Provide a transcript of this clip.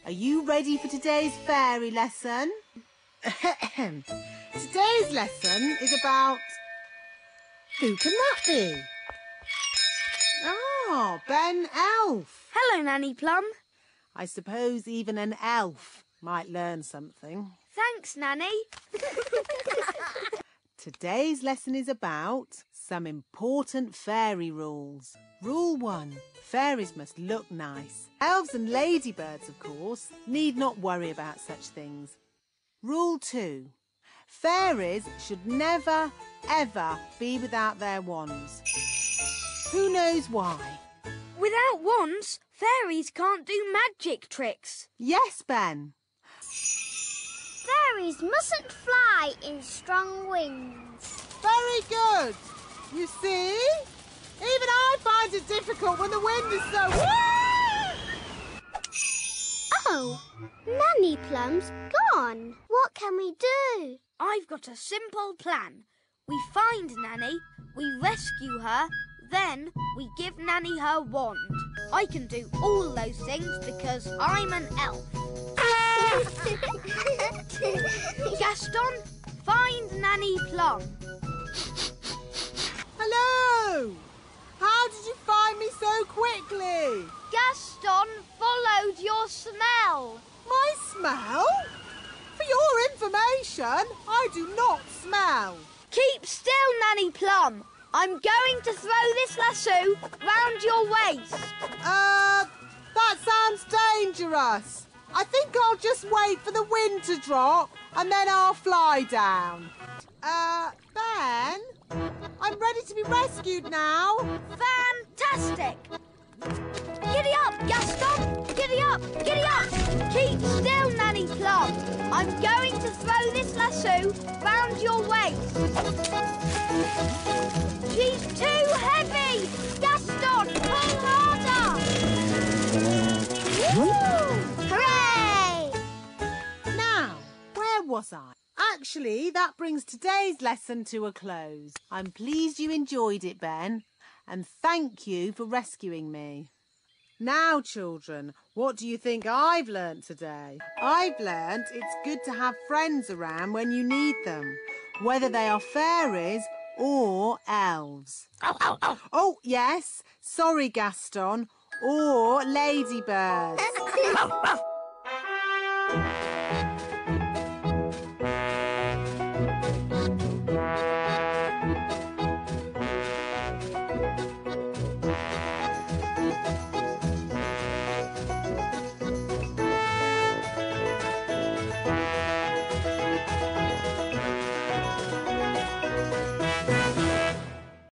Are you ready for today's fairy lesson? Today's lesson is about... Who can that be? Ah, Ben Elf. Hello, Nanny Plum. I suppose even an elf might learn something. Thanks, Nanny. Today's lesson is about some important fairy rules. Rule 1. Fairies must look nice. Elves and ladybirds, of course, need not worry about such things. Rule 2. Fairies should never, ever be without their wands. Who knows why? Without wands, fairies can't do magic tricks. Yes, Ben. Fairies mustn't fly in strong winds. Very good. You see? Even I find it difficult when the wind is so... Oh, Nanny Plum's gone. What can we do? I've got a simple plan. We find Nanny, we rescue her, then we give Nanny her wand. I can do all those things because I'm an elf. Gaston, find Nanny Plum. Hello! How did you find me so quickly? Gaston followed your smell. My smell? For your information, I do not smell. Keep still, Nanny Plum. I'm going to throw this lasso round your waist. That sounds dangerous. I think I'll just wait for the wind to drop and then I'll fly down. Ben? I'm ready to be rescued now. Fantastic! Giddy up, Gaston! Giddy up! Giddy up! Keep still, Nanny Plum. I'm going to throw this lasso round your waist. She's too heavy! Gaston, pull harder! Woo! Hooray! Now, where was I? Actually, that brings today's lesson to a close. I'm pleased you enjoyed it, Ben, and thank you for rescuing me. Now, children, what do you think I've learnt today? I've learnt it's good to have friends around when you need them, whether they are fairies or elves. Oh, yes, sorry, Gaston, or ladybirds.